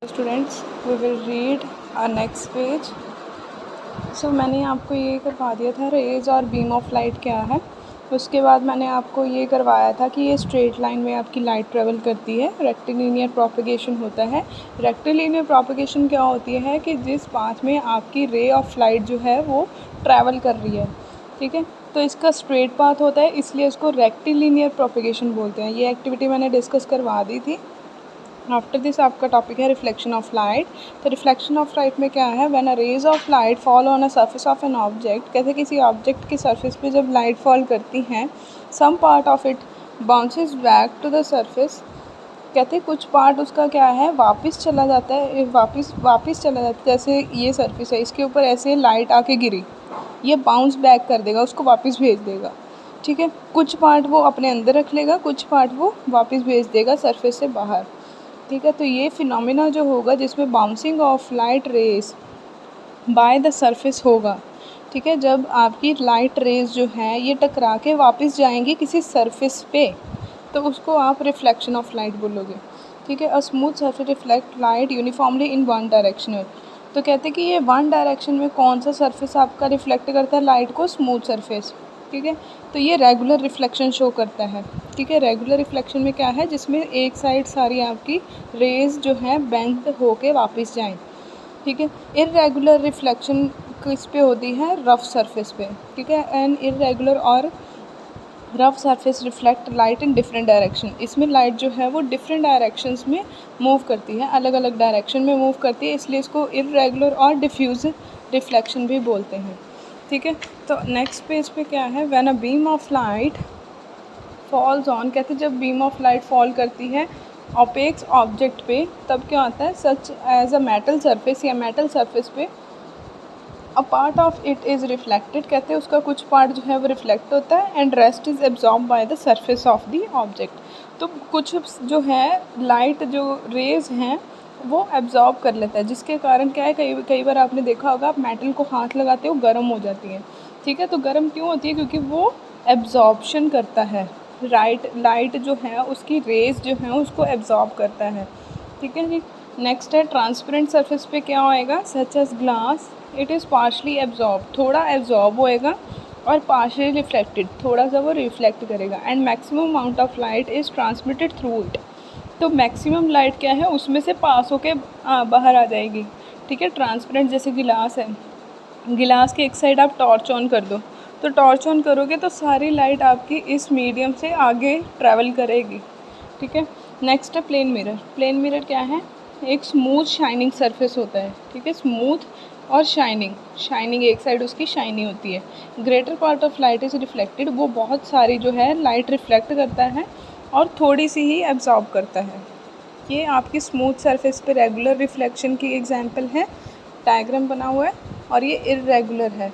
Students we will read next page. So मैंने आपको ये करवा दिया था रेज और बीम ऑफ लाइट क्या है। उसके बाद मैंने आपको ये करवाया था कि ये स्ट्रेट लाइन में आपकी लाइट ट्रेवल करती है, रेक्टिलिनियर प्रोपगेशन होता है। रेक्टिलिनियर प्रोपगेशन क्या होती है कि जिस पाथ में आपकी रे ऑफ लाइट जो है वो ट्रैवल कर रही है, ठीक है, तो इसका स्ट्रेट पाथ होता है, इसलिए इसको रेक्टिलिनियर प्रोपगेशन बोलते हैं। ये एक्टिविटी मैंने डिस्कस करवा दी थी। आफ्टर दिस आपका टॉपिक है रिफ्लेक्शन ऑफ लाइट। तो रिफ्लेक्शन ऑफ लाइट में क्या है, when a rays of light fall on a surface of an object, कहते किसी ऑब्जेक्ट की सरफेस पे जब लाइट फॉल करती हैं, some part of it bounces back to the surface, कहते कुछ पार्ट उसका क्या है वापस चला जाता है, वापस चला जाता है। जैसे ये सरफेस है, इसके ऊपर ऐसे लाइट आके गिरी, ये बाउंस बैक कर देगा, उसको वापस भेज देगा, ठीक है। कुछ पार्ट वो अपने अंदर रख लेगा, कुछ पार्ट वो वापस भेज देगा सरफेस से बाहर, ठीक है। तो ये फिनोमिना जो होगा जिसमें bouncing off light rays by the surface होगा, ठीक है, जब आपकी लाइट रेज जो है ये टकरा के वापस जाएंगी किसी सरफेस पे, तो उसको आप रिफ्लेक्शन ऑफ लाइट बोलोगे, ठीक है। A smooth surface reflect light uniformly in one directional. तो कहते हैं कि ये वन डायरेक्शन में कौन सा सरफेस आपका रिफ्लेक्ट करता है लाइट को, स्मूथ सरफेस, ठीक है। तो ये रेगुलर रिफ्लेक्शन शो करता है, ठीक है। रेगुलर रिफ्लेक्शन में क्या है, जिसमें एक साइड सारी आपकी रेज जो है बेंड होके वापस जाएं, ठीक है। इर्रेगुलर रिफ्लेक्शन किस पे होती है, रफ सरफेस पे, ठीक है। एंड इर्रेगुलर और rough surface reflect light in different direction. इसमें लाइट जो है वो डिफरेंट डायरेक्शंस में मूव करती है, अलग अलग डायरेक्शन में मूव करती है, इसलिए इसको इर्रेगुलर और डिफ्यूज रिफ्लेक्शन भी बोलते हैं, ठीक है। तो नेक्स्ट पेज पे क्या है, when a beam of light falls on, कहते हैं जब बीम ऑफ लाइट फॉल करती है ऑपेक्स ऑब्जेक्ट पे, तब क्या होता है, such as a metal surface या मेटल सरफेस पे a part of it is reflected, कहते हैं उसका कुछ पार्ट जो है वो रिफ्लेक्ट होता है, and rest is absorb by the surface of the object. तो कुछ जो है लाइट जो रेज हैं वो एब्जॉर्ब कर लेता है, जिसके कारण क्या है, कई बार आपने देखा होगा आप मेटल को हाथ लगाते हो गर्म हो जाती है, ठीक है। तो गर्म क्यों होती है, क्योंकि वो एब्जॉर्बशन करता है, लाइट जो है उसकी रेज जो है उसको एब्जॉर्ब करता है, ठीक है जी। नेक्स्ट है ट्रांसपेरेंट सरफेस पे क्या होएगा, such as glass, it is partially absorb, थोड़ा एब्जॉर्ब होएगा, और पार्शली रिफ्लेक्टेड, थोड़ा सा वो रिफ्लेक्ट करेगा, and maximum amount of light is transmitted through it. तो मैक्सिमम लाइट क्या है उसमें से पास होके बाहर आ जाएगी, ठीक है। ट्रांसपेरेंट जैसे गिलास है, गिलास के एक साइड आप टॉर्च ऑन कर दो, तो टॉर्च ऑन करोगे तो सारी लाइट आपकी इस मीडियम से आगे ट्रैवल करेगी, ठीक है। नेक्स्ट है प्लेन मिरर। प्लेन मिरर क्या है, एक स्मूथ शाइनिंग सरफेस होता है, ठीक है, स्मूथ और शाइनिंग एक साइड उसकी शाइनी होती है। Greater part of light is reflected, वो बहुत सारी जो है लाइट रिफ्लेक्ट करता है और थोड़ी सी ही एब्जॉर्ब करता है। ये आपकी स्मूथ सरफेस पे रेगुलर रिफ्लेक्शन की एग्जांपल है, डायग्राम बना हुआ है, और ये इर्रेगुलर है,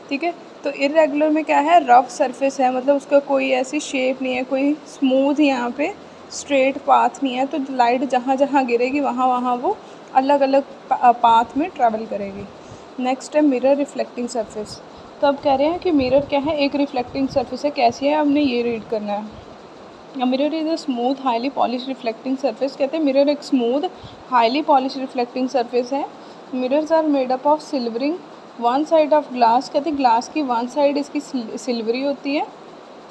ठीक है। तो इर्रेगुलर में क्या है, रफ सरफेस है, मतलब उसका कोई ऐसी शेप नहीं है, कोई स्मूथ यहाँ पे स्ट्रेट पाथ नहीं है, तो लाइट जहाँ जहाँ गिरेगी वहाँ वहाँ वो अलग अलग पाथ में ट्रैवल करेगी। नेक्स्ट है मिरर रिफ्लेक्टिंग सरफेस। तो अब कह रहे हैं कि मिरर क्या है, एक रिफ्लेक्टिंग सरफेस है, कैसी है, हमने ये रीड करना है। Mirror is a smooth highly polished reflecting surface, कहते हैं मिरर एक smooth highly polished reflecting surface है। Mirrors are made up of silvering one side of glass, कहते हैं ग्लास की वन साइड इसकी सिल्वरी होती है,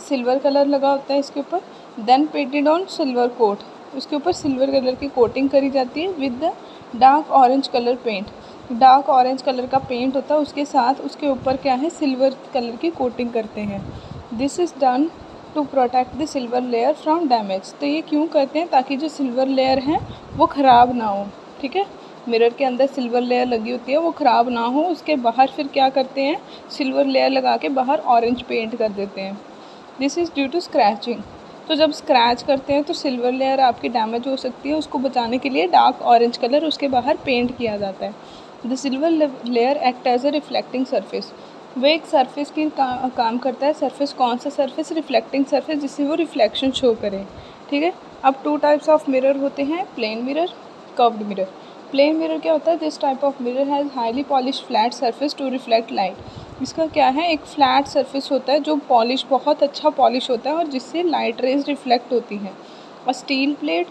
सिल्वर कलर लगा होता है इसके ऊपर, then painted on silver coat, उसके ऊपर सिल्वर कलर की कोटिंग करी जाती है with the dark orange colour paint, dark orange colour का पेंट होता है उसके साथ, उसके ऊपर क्या है सिल्वर कलर की कोटिंग करते हैं। This is done to protect the silver layer from damage. तो ये क्यों करते हैं, ताकि जो सिल्वर लेयर है वो ख़राब ना हो, ठीक है। मिरर के अंदर सिल्वर लेयर लगी होती है, वो ख़राब ना हो, उसके बाहर फिर क्या करते हैं, सिल्वर लेयर लगा के बाहर ऑरेंज पेंट कर देते हैं। This is due to scratching. तो जब स्क्रैच करते हैं तो सिल्वर लेयर आपकी डैमेज हो सकती है, उसको बचाने के लिए डार्क ऑरेंज कलर उसके बाहर पेंट किया जाता है। The silver layer act as a reflecting surface, वो एक सरफेस की काम करता है। सरफेस कौन सा सरफेस, रिफ्लेक्टिंग सरफेस, जिससे वो रिफ्लेक्शन शो करे, ठीक है। अब टू टाइप्स ऑफ मिरर होते हैं, plane mirror, curved mirror. Plane mirror क्या होता है, this type of mirror has highly polish flat surface to reflect light. इसका क्या है, एक फ्लैट सरफेस होता है जो पॉलिश, बहुत अच्छा पॉलिश होता है और जिससे लाइट रेज रिफ्लेक्ट होती हैं। और steel plate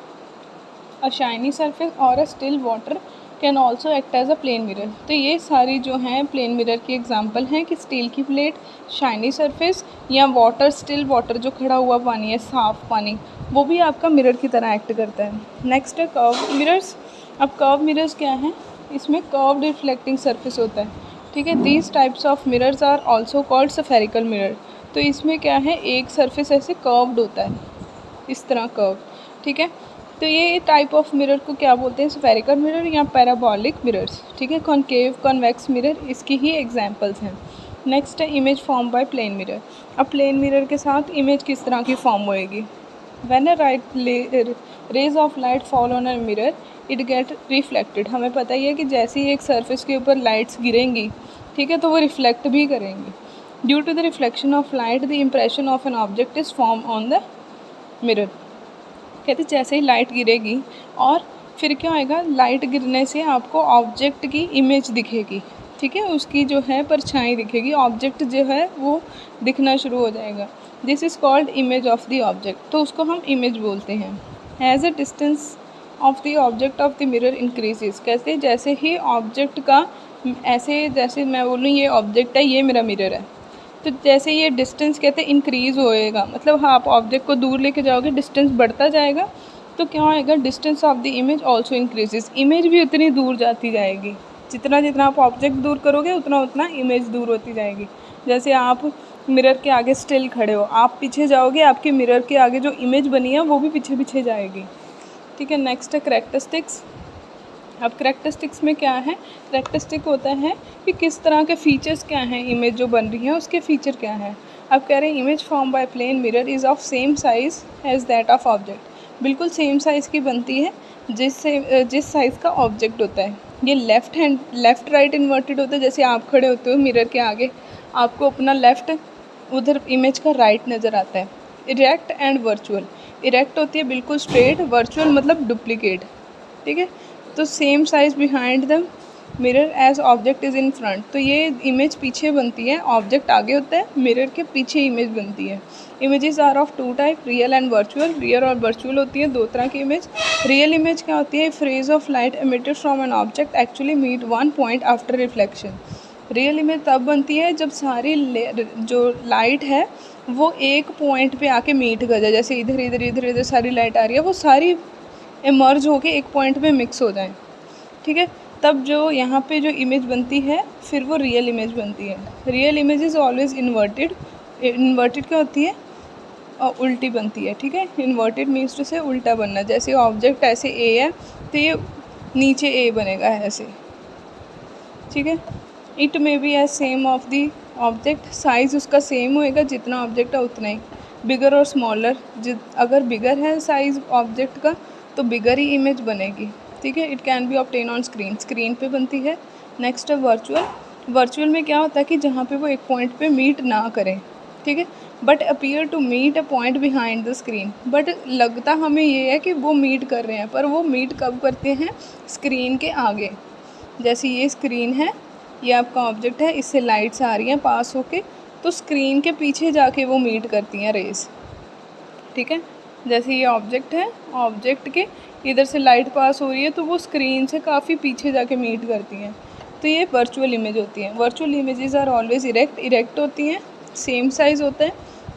a shiny surface और a still water can also act as a plane mirror. तो ये सारी जो हैं प्लेन मिरर की एग्जांपल हैं कि स्टील की प्लेट, शाइनी सरफेस या वाटर, स्टिल वाटर जो खड़ा हुआ पानी है, साफ़ पानी, वो भी आपका मिरर की तरह एक्ट करता है। नेक्स्ट है कर्व मिरर्स। अब कर्व मिरर्स क्या हैं? इसमें कर्व्ड रिफ्लेक्टिंग सरफेस होता है, ठीक है। These types of mirrors are also called spherical mirror. तो इसमें क्या है, एक सरफेस ऐसे कर्व्ड होता है, इस तरह कर्व, ठीक है। तो ये टाइप ऑफ मिरर को क्या बोलते हैं? स्फेरिकल मिरर या पैराबोलिक मिरर्स, ठीक है। कॉन्केव, कॉन्वेक्स मिरर इसकी ही एग्जांपल्स हैं। नेक्स्ट है image form by plane mirror. अब प्लेन मिरर के साथ इमेज किस तरह की फॉर्म होएगी? When a rays of light fall on a mirror it get reflected. हमें पता ही है कि जैसे ही एक सरफेस के ऊपर लाइट्स गिरेंगी, ठीक है, तो वो रिफ्लेक्ट भी करेंगी। Due to the reflection of light the impression of an object is form on the mirror. कहते जैसे ही लाइट गिरेगी और फिर क्या होएगा, लाइट गिरने से आपको ऑब्जेक्ट की इमेज दिखेगी, ठीक है, उसकी जो है परछाई दिखेगी, ऑब्जेक्ट जो है वो दिखना शुरू हो जाएगा। This is called image of the object. तो उसको हम इमेज बोलते हैं। As a distance of the object of the mirror increases. कहते जैसे ही ऑब्जेक्ट का, ऐसे जैसे मैं बोलूँ ये ऑब्जेक्ट है, ये मेरा मिरर है, तो जैसे ये डिस्टेंस कहते हैं इंक्रीज़ होएगा, मतलब आप ऑब्जेक्ट को दूर लेके जाओगे, डिस्टेंस बढ़ता जाएगा, तो क्या होएगा, distance of the image also increases. Image भी उतनी दूर जाती जाएगी, जितना जितना आप ऑब्जेक्ट दूर करोगे उतना उतना इमेज दूर होती जाएगी। जैसे आप मिरर के आगे स्टिल खड़े हो, आप पीछे जाओगे, आपके मिरर के आगे जो इमेज बनी है वो भी पीछे पीछे जाएगी, ठीक है। नेक्स्ट है करैक्टरिस्टिक्स। अब करैक्टरिस्टिक्स में क्या है? करैक्टरिस्टिक होता है कि किस तरह के फीचर्स क्या हैं, इमेज जो बन रही है उसके फीचर क्या हैं। अब कह रहे हैं image form by plane mirror is of same size as that of object. बिल्कुल सेम साइज़ की बनती है जिस साइज़ का ऑब्जेक्ट होता है। ये लेफ़्ट राइट इन्वर्टेड होता है। जैसे आप खड़े होते हो मिरर के आगे, आपको अपना लेफ़्ट उधर इमेज का राइट नज़र आता है। Erect and virtual. इरेक्ट होती है बिल्कुल स्ट्रेट, वर्चुअल मतलब डुप्लीकेट, ठीक है। तो same size behind the mirror as object is in front. तो ये इमेज पीछे बनती है, ऑब्जेक्ट आगे होता है, मिरर के पीछे इमेज बनती है। Images are of two type, real and virtual. Real और वर्चुअल होती है, दो तरह की इमेज। रियल इमेज क्या होती है? Rays of light emitted from an object actually meet one point after reflection. Real image तब बनती है जब सारी जो लाइट है वो एक पॉइंट पे आके मीट कर जाए। जैसे इधर इधर इधर इधर सारी लाइट आ रही है, वो सारी इमर्ज होके एक पॉइंट पे मिक्स हो जाए, ठीक है। तब जो यहाँ पे जो इमेज बनती है फिर वो रियल इमेज बनती है। Real image is always inverted. Inverted क्या होती है? उल्टी बनती है, ठीक है। इन्वर्टेड मीन्स टू से उल्टा बनना। जैसे ऑब्जेक्ट ऐसे ए है तो ये नीचे ए बनेगा ऐसे, ठीक है। It may be as same of the object. Size उसका सेम होएगा, जितना ऑब्जेक्ट है उतना ही। बिगर और स्मॉलर, अगर बिगर है साइज़ ऑब्जेक्ट का तो बिगर ही इमेज बनेगी, ठीक है। It can be obtain on screen, screen पे बनती है। नेक्स्ट है वर्चुअल। वर्चुअल में क्या होता है कि जहाँ पे वो एक पॉइंट पे मीट ना करें, ठीक है, but appear to meet a point behind the screen. But लगता हमें ये है कि वो मीट कर रहे हैं, पर वो मीट कब करते हैं? स्क्रीन के आगे। जैसे ये स्क्रीन है, ये आपका ऑब्जेक्ट है, इससे लाइट्स आ रही हैं पास होके, तो स्क्रीन के पीछे जाके वो मीट करती हैं रेस, ठीक है। जैसे ये ऑब्जेक्ट है, ऑब्जेक्ट के इधर से लाइट पास हो रही है तो वो स्क्रीन से काफ़ी पीछे जाके मीट करती हैं, तो ये वर्चुअल इमेज होती हैं। Virtual images are always erect होती हैं, सेम साइज़ होता है।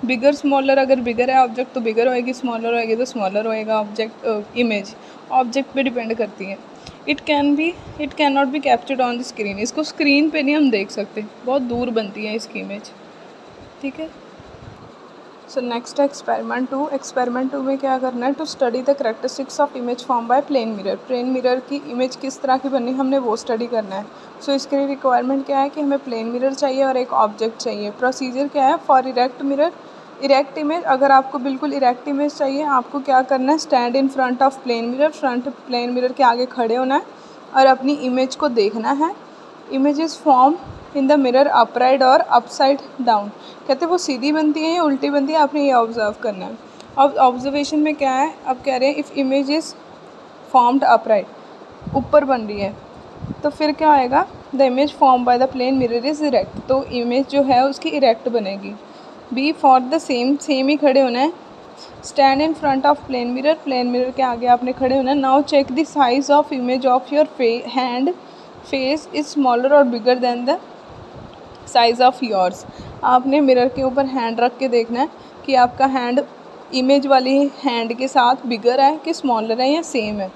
बिगर स्मॉलर, अगर बिगर है ऑब्जेक्ट तो बिगर होएगी, स्मॉलर होएगी तो स्मॉलर होएगा। ऑब्जेक्ट इमेज ऑब्जेक्ट पे डिपेंड करती है। It can not be captured on the screen. इसको स्क्रीन पे नहीं हम देख सकते, बहुत दूर बनती है इसकी इमेज, ठीक है। सो नेक्स्ट है एक्सपेरिमेंट 2। एक्सपेरिमेंट 2 में क्या करना है? To study the characteristics of image form by plane mirror. Plane mirror की इमेज किस तरह की बनी हमने वो स्टडी करना है। सो इसके लिए रिक्वायरमेंट क्या है कि हमें प्लेन मिरर चाहिए और एक ऑब्जेक्ट चाहिए। प्रोसीजर क्या है? For erect mirror, erect image, अगर आपको बिल्कुल इरेक्ट इमेज चाहिए, आपको क्या करना है? Stand in front of plane mirror, front plane mirror के आगे खड़े होना है और अपनी इमेज को देखना है। Image is form in the mirror upright और अपसाइड डाउन। कहते हैं वो सीधी बनती है या उल्टी बनती है, आपने ये ऑब्जर्व करना है। अब ऑब्जर्वेशन में क्या है? अब कह रहे हैं if image is formed upright, ऊपर बन रही है, तो फिर क्या आएगा? The image form by the plane mirror is erect. तो इमेज जो है उसकी इरेक्ट बनेगी। बी फॉर द सेम ही खड़े होना है, stand in front of plane mirror के आगे आपने खड़े होना है। Now check the size of image of your hand face is smaller और bigger than the size of yours. आपने मिरर के ऊपर हैंड रख के देखना है कि आपका हैंड इमेज वाली हैंड के साथ बिगर है कि स्मॉलर है या सेम है।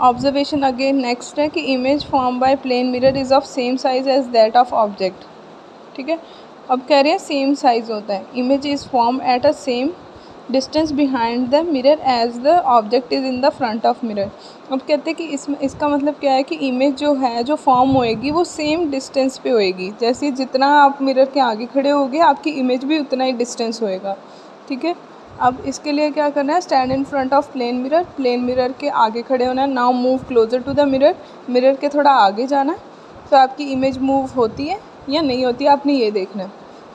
ऑब्जर्वेशन अगेन नेक्स्ट है कि image form by plane mirror is of same size as that of object. ठीक है, अब कह रहे हैं सेम साइज होता है। Image is form at a same distance behind the mirror as the object is in the front of mirror. अब कहते हैं कि इसका मतलब क्या है कि इमेज जो है जो फॉर्म होएगी वो सेम डिस्टेंस पे होएगी। जैसे जितना आप मिरर के आगे खड़े होगे आपकी इमेज भी उतना ही डिस्टेंस होएगा। ठीक है, अब इसके लिए क्या करना है, stand in front of plane mirror के आगे खड़े होना है। Now move closer to the mirror के थोड़ा आगे जाना है। तो आपकी इमेज मूव होती है या नहीं होती है आपने ये देखना है।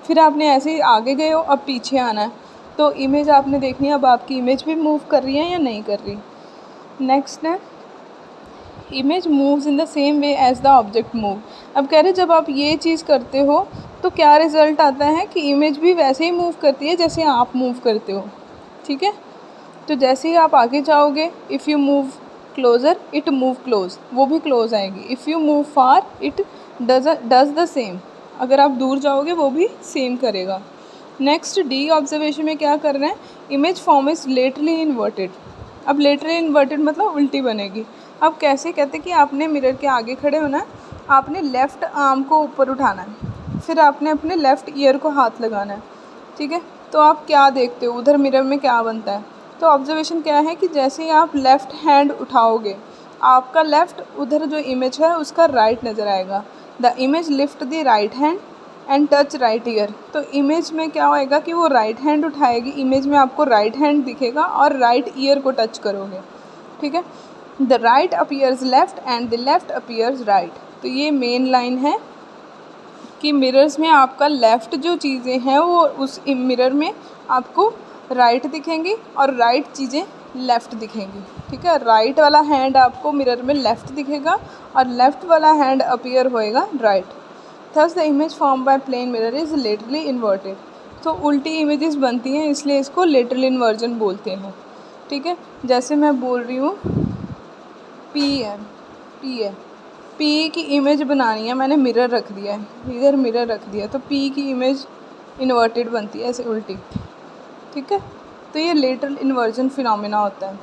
फिर आपने ऐसे ही आगे गए हो, अब पीछे आना है तो इमेज आपने देखनी है अब आपकी इमेज भी मूव कर रही है या नहीं कर रही। नेक्स्ट है image moves in the same way as the object move. अब कह रहे जब आप ये चीज़ करते हो तो क्या रिज़ल्ट आता है कि इमेज भी वैसे ही मूव करती है जैसे आप मूव करते हो। ठीक है, तो जैसे ही आप आगे जाओगे, if you move closer it move close, वो भी क्लोज आएगी। If you move far it does the same, अगर आप दूर जाओगे वो भी सेम करेगा। नेक्स्ट डी ऑब्जर्वेशन में क्या करना है, image form is laterally inverted. अब लेटरली इन्वर्टेड मतलब उल्टी बनेगी। अब कैसे, कहते कि आपने मिरर के आगे खड़े होना है, आपने लेफ़्ट आर्म को ऊपर उठाना है, फिर आपने अपने लेफ़्ट ईयर को हाथ लगाना है। ठीक है, तो आप क्या देखते हो उधर मिरर में क्या बनता है। तो ऑब्जर्वेशन क्या है कि जैसे ही आप लेफ़्ट हैंड उठाओगे आपका लेफ़्ट उधर जो इमेज है उसका राइट नज़र आएगा। The image lift the right hand and touch right year. तो इमेज में क्या होएगा कि वो राइट हैंड उठाएगी, इमेज में आपको राइट हैंड दिखेगा और राइट ईयर को टच करोगे। ठीक है, the right appears left and the left appears right. तो ये मेन लाइन है कि मिरर्स में आपका लेफ़्ट जो चीज़ें हैं वो उस मिरर में आपको राइट दिखेंगी और राइट चीज़ें लेफ़्ट दिखेंगी। ठीक है, राइट वाला हैंड आपको मिरर में लेफ़्ट दिखेगा और लेफ़्ट वाला हैंड अपीयर होएगा right. Thus the image form by plane mirror is laterally inverted. तो उल्टी इमेजेस बनती हैं इसलिए इसको लेटरल इन्वर्जन बोलते हैं। ठीक है, जैसे मैं बोल रही हूँ पी है, पी की इमेज बनानी है, मैंने मिरर रख दिया है, इधर मिरर रख दिया तो पी की इमेज इन्वर्टेड बनती है ऐसे उल्टी। ठीक है, तो ये लेटरल इन्वर्जन फिनोमेना होता है।